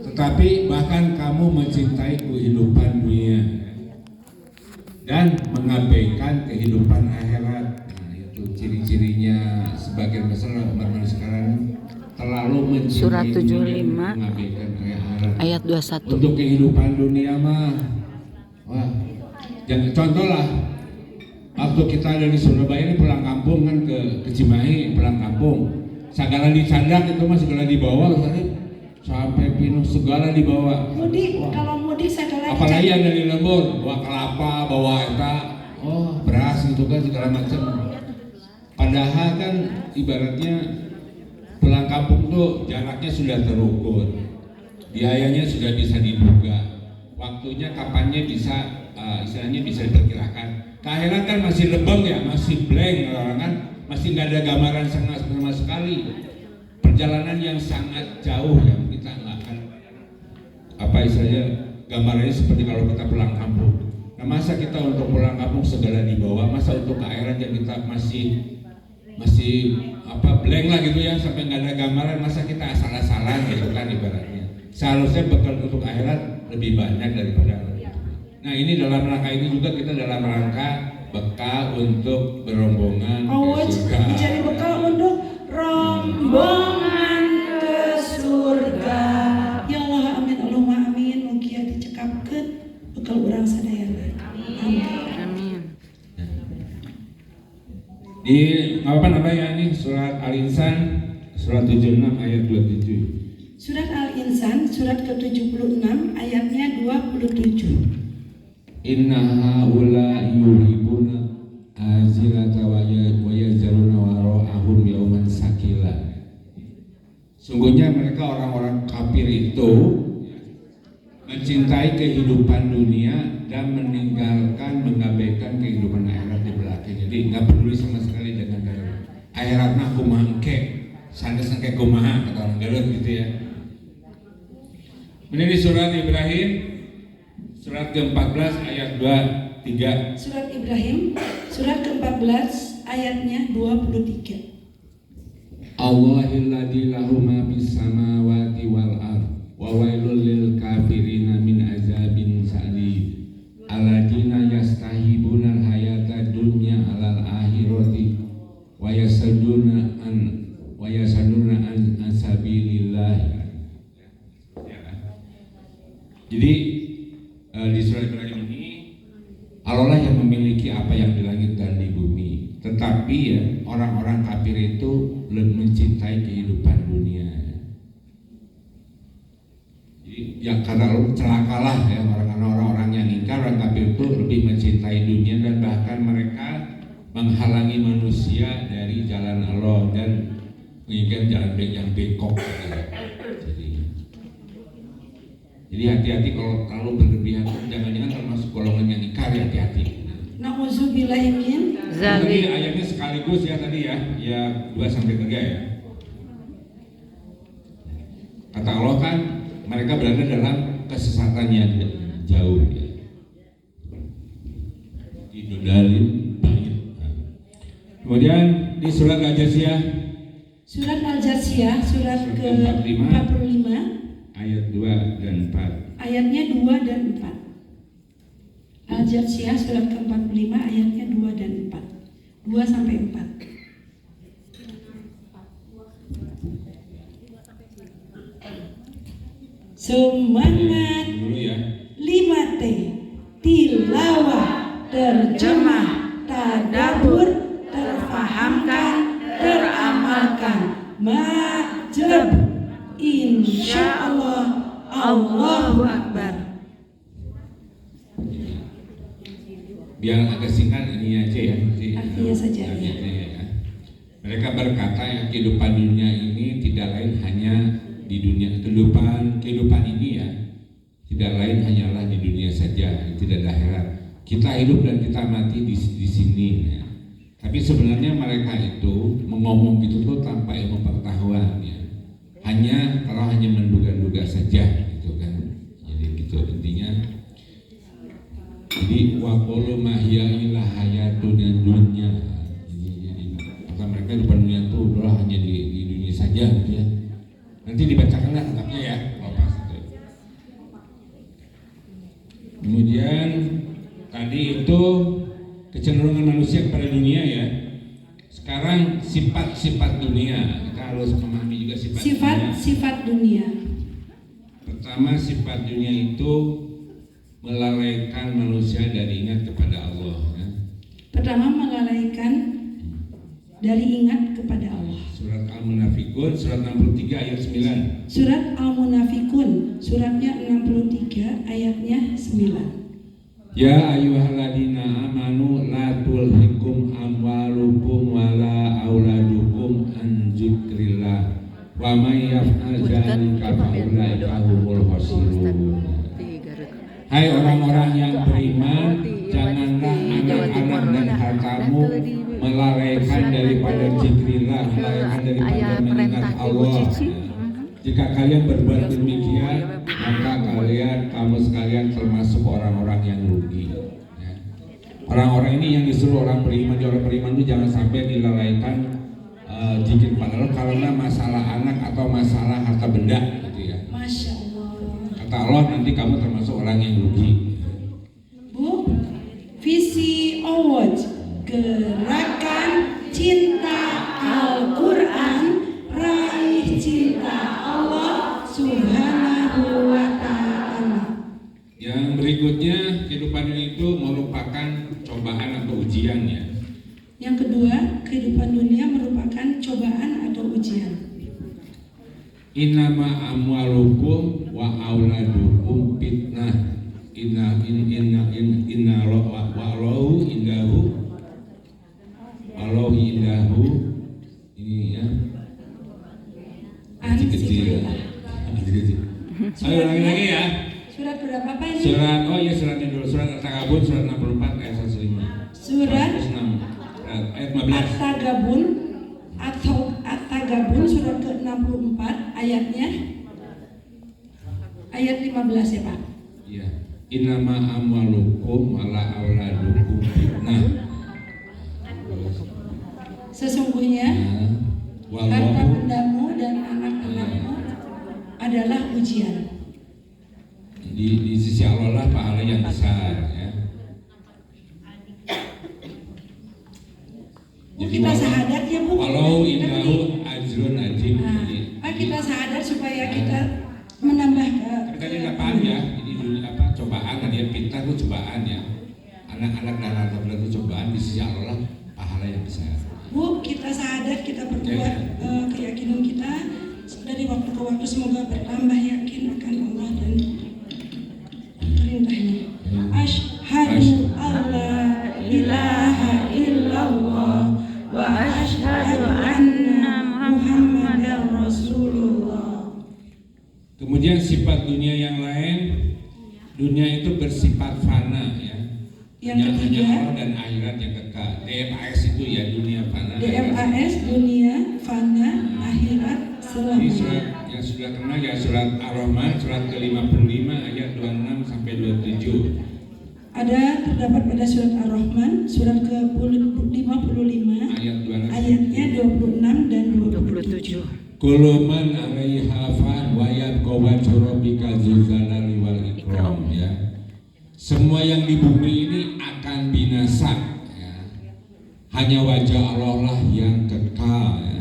tetapi bahkan kamu mencintai kehidupan dunia dan mengabaikan kehidupan akhirat. Nah, itu ciri-cirinya sebagian besar umat manusia sekarang terlalu mencintai Surat dunia 75 dan mengabaikan akhirat. ayat 21. Untuk kehidupan dunia mah, wah, jangan contoh lah. Waktu kita dari Surabaya ini pulang kampung kan ke Cimahi, pulang kampung. Segala dicandak itu mah segala dibawa, sampai pinuh segala dibawa. Mudik, kalau mudik segala Apalagi yang dari lembur, bawa kelapa, bawa eta, beras itu kan segala macam. Padahal kan ibaratnya pulang kampung tuh jaraknya sudah terukur, biayanya sudah bisa diduga, waktunya kapannya bisa istilahnya bisa diperkirakan. Akhirat kan masih lebeng ya, masih blank orang kan, masih nggak ada gambaran sama sekali. Perjalanan yang sangat jauh yang kita nggak akan apa istilahnya gambarannya seperti kalau kita pulang kampung. Nah masa kita untuk pulang kampung segala dibawa, masa untuk ke akhirat yang kita masih blank lah gitu ya, sampai nggak ada gambaran, masa kita asal-asalan gitu kan ibaratnya. Seharusnya bekal untuk akhirat lebih banyak daripada. Nah ini dalam rangka ini juga kita dalam rangka bekal untuk berombongan ke surga. Jadi bekal untuk rombongan ke surga. Ya Allah amin Allahumma amin. Mugia dicekapkeun bekal urang sadayana. Amin. Di apa namanya ini surat Al-Insan surat 76 ayat 27. Surat Al-Insan surat ke-76 ayatnya 27. Inna haula yuhibuna azilata wa yazaruna wara'ahum yauman sakila. Sungguhnya mereka orang-orang kafir itu mencintai kehidupan dunia dan meninggalkan mengabaikan kehidupan akhirat di belakang. Jadi nggak peduli sama sekali dengan akhiratna kumaha engke, sanes engke kumaha kata orang Garut gitu ya. Ini di surat Ibrahim surat ke-14 ayat 23. Surat Ibrahim surat ke-14 ayatnya 23. Allahilladzi lahu ma bis samawati wal ard wa wailul lil kafirina min azabin sadid alladzina yastahibuna al hayata dunya alal akhirati wa yasadduna an sabilillah. Jadi di surat Ibrahim ini Allah yang memiliki apa yang di langit dan di bumi, tetapi ya orang-orang kafir itu lebih mencintai kehidupan dunia. Jadi ya kata celakalah ya orang-orang yang ingkar, orang kafir itu lebih mencintai dunia dan bahkan mereka menghalangi manusia dari jalan Allah dan menginginkan jalan yang bengkok. Jadi hati-hati kalau terlalu berlebihan, jangan-jangan termasuk golongan yang ingkar, hati-hati. Nauzubillahi min Tadi ayatnya sekaligus ya tadi ya 2-3 ya. Kata Allah kan mereka berada dalam kesesatan yang jauh ya. Idodalin baik. Kemudian di surat Al-Jasiyah surat ke-45 ayat 2 dan 4. Ayatnya 2 dan 4. Al-Jasiyah surat ke-45 ayatnya 2 dan 4. 2 sampai 4. Semangat Dulu ya. 5T. Tilawah, terjemah, tadabbur, terfahamkan, teramalkan. Majab. Insya Allah. Allahu Akbar. Biar agak singkat ini aja ya. Artinya saja ya. Mereka berkata yang kehidupan dunia ini tidak lain hanya di dunia, kehidupan ini ya tidak lain hanyalah di dunia saja, tidak ada akhirat. Kita hidup dan kita mati di sini ya. Tapi sebenarnya mereka itu mengomong gitu tuh tanpa ilmu pengetahuan ya. Kalau hanya menduga-duga saja gitu kan. Jadi gitu intinya. Jadi waqulu mahya ila hayatun dunya. Jadi kata mereka di dunia itu adalah hanya di dunia saja gitu ya. Nanti dibacakanlah lengkapnya ya. Pas itu. Kemudian tadi itu kecenderungan manusia kepada dunia ya. Sekarang sifat-sifat dunia, kita harus memahami juga sifat dunia. Sifat dunia. Pertama, sifat dunia itu melalaikan manusia dari ingat kepada Allah ya. Pertama, melalaikan dari ingat kepada Allah. Surat Al-Munafikun, surat 63 ayat 9. Surat Al-Munafikun, suratnya 63 ayatnya 9. Ya ayyuhalladzina amanu la tulhikum amwalukum wala auladukum an dzikrillah wa may yaf'al dzalika fa ulaika humul khasirun. Hai orang-orang yang beriman, janganlah anak-anak dan hartamu melalaikan daripada dzikrillah, melalaikan daripada mengingat Allah. Jika kalian berbuat demikian, maka kamu sekalian termasuk orang-orang yang rugi. Ya. Orang-orang ini yang disuruh orang beriman itu jangan sampai dilalaikan zikir pada Allah karena masalah anak atau masalah harta benda, gitu ya. Masya Allah. Kata Allah, nanti kamu termasuk orang yang rugi. Bu, visi award gerakan cinta Al-Quran, raih cinta Allah Subhanahu wa Ta'ala. Yang berikutnya, kehidupan ini itu merupakan cobaan atau ujian ya. Yang kedua, kehidupan dunia merupakan cobaan atau ujian. Innama amwalukum wa auladukum fitnah. Inna Allahu indahu ini ya. Kecil. Ayo lagi ya. Surat berapa Pak ini? Suratnya dulu, surat At-Tagabun surat 64 ayat 105. Surat 6 ayat 15. At-Tagabun surat ke-64 ayatnya ayat 15 ya Pak. Iya. Innama amwalukum wala auladukum fitnah. Sesungguhnya harta bendamu dan anak-anakmu adalah ujian. Di sisi Allah lah pahala yang besar ya. Jadi Kita sahadat ya Bu. walau indahu ajrun ajim. Pak, kita sahadat supaya kita menambah Kita tidak paham ya. Ini dulu apa cobaan tadi ya, fitnah itu cobaan ya. Anak-anak dan harta benda itu cobaan, di sisi Allah lah pahala yang besar. Bu, kita sahadat, kita perkuat keyakinan kita dari waktu ke waktu, semoga bertambah yakin akan Allah dan perintahnya. Asyhadu alla ilaha illallah wa asyhadu anna Muhammadar Rasulullah. Kemudian sifat dunia yang lain, dunia itu bersifat fana ya. Yang ketiga, hanya Allah dan akhirat yang kekal. DFAS itu ya, dunia fana. DFAS, dunia fana, akhirat Ini selamanya. surat yang sudah kenal ya, surat Ar-Rahman surat ke-55 ayat 26 sampai 27. Terdapat pada surat Ar-Rahman surat ke-55 ayatnya 26 dan 27. Kuluman alaiha fan wa yabqa wajhu rabbika dzul jalali wal ikram ya. Semua yang di bumi ini akan binasa ya. Hanya wajah Allah lah yang kekal ya.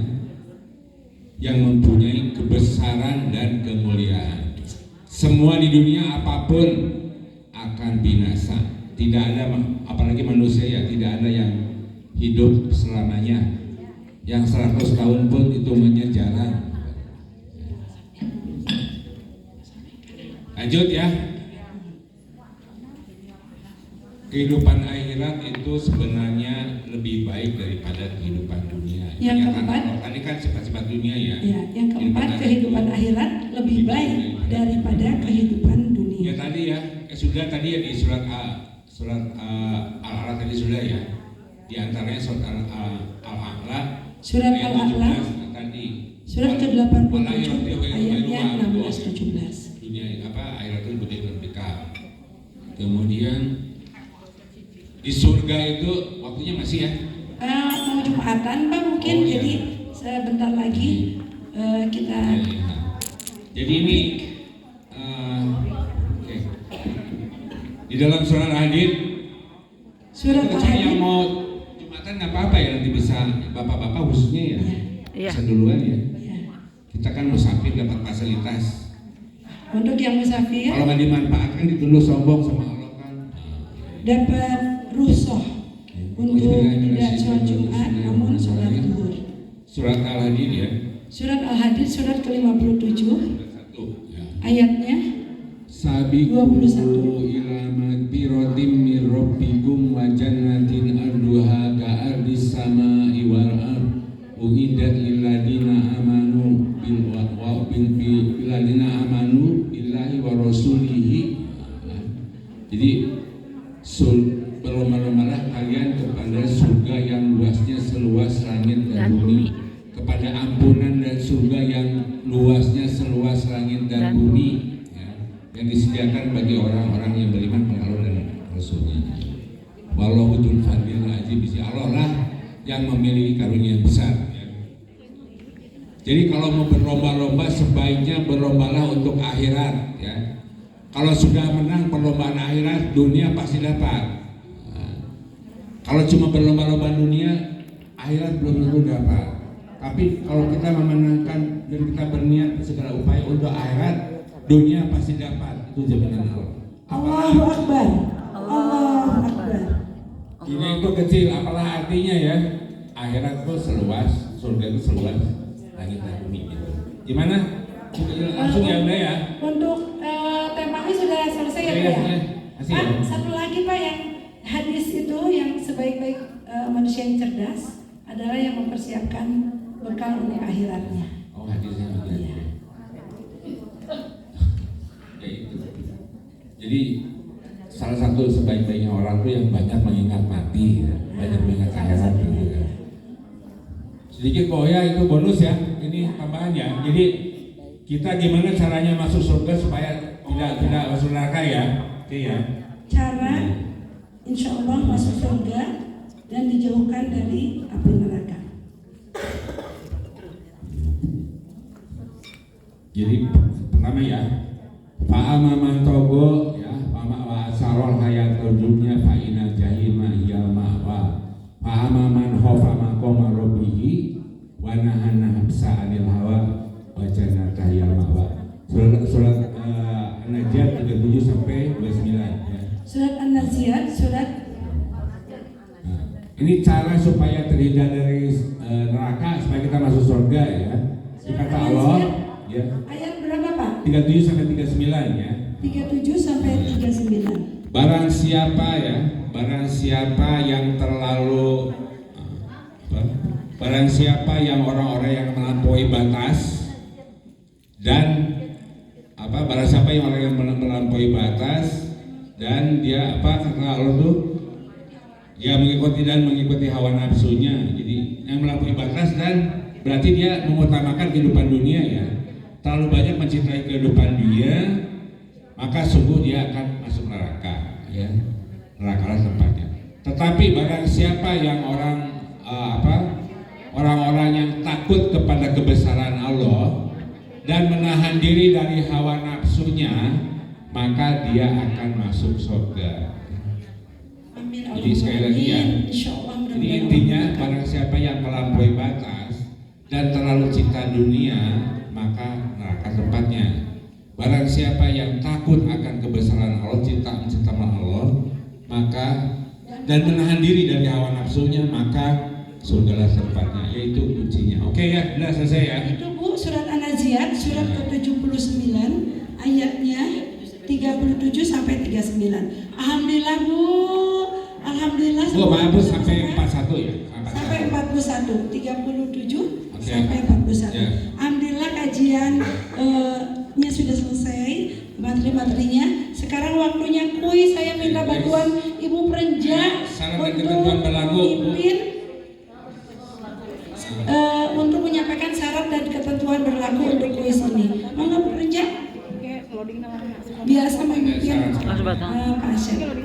Yang mempunyai kebesaran dan kemuliaan. Semua di dunia apapun akan binasa. Tidak ada, apalagi manusia ya, tidak ada yang hidup selamanya. Yang 100 tahun pun hitungannya jarang. Lanjut ya. Kehidupan akhirat itu sebenarnya lebih baik daripada kehidupan dunia. Yang keempat, tadi kan sifat-sifat dunia ya. Ya, yang keempat, kehidupan akhirat lebih baik daripada kehidupan dunia. Ya tadi ya, sudah tadi ya di surat Al-A'la tadi sudah ya. Di antaranya surat Al-A'la. Surat Al-A'la tadi. Surat ke-87 ayatnya 16-17. Dunia akhirat itu lebih kekal. Kemudian di surga itu waktunya masih ya? Mau Jumatan Pak mungkin, iya. jadi sebentar lagi kita. Ya. Jadi ini di Di dalam surat Al-Hadid, Surat saya yang Al-Hadid. mau Jumatan nggak apa-apa ya, nanti bisa bapak-bapak khususnya ya, Iya. bisa duluan ya. Ya. Kita kan musafir dapat fasilitas. Untuk yang musafir Kalau nggak dimanfaatkan dituduh sombong sama Allah kan. dapat rukhsah untuk tidak sholat Jumat namun sholat zuhur. Surat Al-Hadid ya. Surat Al-Hadid surat ke-57 Surat 1 ya. ayatnya Sabiqu 21. ila magfiratin min rabbikum wa jannatin arduha ka'ardis samai wal ard uiddat lil ladina amanu bil ladina amanu billahi wa rasulihi. Jadi berlomba-lombalah kalian kepada surga yang luasnya seluas langit dan bumi, kepada ampunan dan surga yang luasnya seluas langit dan bumi, yang disediakan bagi orang-orang yang beriman kepada Allah dan Rasulnya. Wallahu dzul fadlil azim. Allah lah yang memiliki karunia yang besar. Jadi kalau mau berlomba-lomba sebaiknya berlombalah untuk akhirat ya. Kalau sudah menang perlombaan akhirat, dunia pasti dapat. Nah, kalau cuma berlomba-lomba dunia, akhirat belum tentu dapat. Tapi kalau kita memenangkan dan kita berniat segala upaya untuk akhirat, dunia pasti dapat. Itu jaminan Allah. Allahu Akbar. Allahu Akbar. Dunia itu kecil, apalah artinya ya? Akhirat itu seluas, surga itu seluas langit dan bumi gitu. Gimana? Langsung ya udah ya. Untuk temanya sudah selesai ya, Iya, Pak? iya. Masih Pak, ya? satu lagi Pak, yang hadis itu yang sebaik-baik manusia yang cerdas adalah yang mempersiapkan bekal untuk akhiratnya. Oh, hadisnya begini. Iya. Ya itu. Jadi salah satu sebaik-baiknya orang tuh yang banyak mengingat mati, ya. Banyak mengingat akhirat gitu kan. Sedikit ya itu bonus ya, ini tambahan ya. Jadi kita gimana caranya masuk surga supaya tidak masuk neraka ya? Oke ya. Cara insya Allah masuk surga dan dijauhkan dari api neraka. Jadi pertama ya, fa'ama man togo ya, fa'ama wa asarol hayatul dunya fa'ina jahima hiyal ma'wa fa'ama man hofa maqama rabbihi wa nahana nafsa 'anil hawa wa jannata hiyal ma'wa. Surat An-Naziat 37 sampai 29 ya. Surat An-Naziat surat Nah, ini cara supaya terhindar dari neraka supaya kita masuk surga ya. Kata Allah ya. ayat berapa Pak? 37 sampai 39 ya. 37 sampai 39. Barang siapa yang terlalu barang siapa yang orang-orang yang melampaui batas dan barang siapa yang orang yang melampaui batas dan dia kata Allah tuh ya mengikuti hawa nafsunya. Jadi yang melampaui batas dan berarti dia mengutamakan kehidupan dunia ya. Terlalu banyak mencintai kehidupan dunia, maka sungguh dia akan masuk neraka ya. Nerakalah tempatnya. Tetapi barang siapa yang orang-orang yang takut kepada kebesaran Allah dan menahan diri dari hawa nafsunya, maka dia akan masuk surga. Amin. Jadi sekali lagi ya, Insyaallah ini intinya barang siapa yang melampaui batas dan terlalu cinta dunia, maka neraka tempatnya. Barang siapa yang takut akan kebesaran Allah, cinta sama Allah, maka dan menahan diri dari hawa nafsunya, maka surgalah tempatnya, yaitu kuncinya. Oke ya, sudah selesai ya. Itu Bu, surat An-Naziat surat ke-79 ayatnya 37 sampai 39. Alhamdulillah Bu. Alhamdulillah. Oh, maaf Bu, sampai 41 ya. Sampai 41, 37 Oke. sampai 41. Ya. Alhamdulillah kajiannya sudah selesai, materi-materinya. Sekarang waktunya kuis. Saya minta bantuan Ibu Perenja Syarat dan ketentuan berlaku, Bu. memimpin untuk menyampaikan syarat dan ketentuan berlaku untuk kuis ini. Monggo Bu Perenja. Biasa memimpin Mas Batang. Pak Asyaf.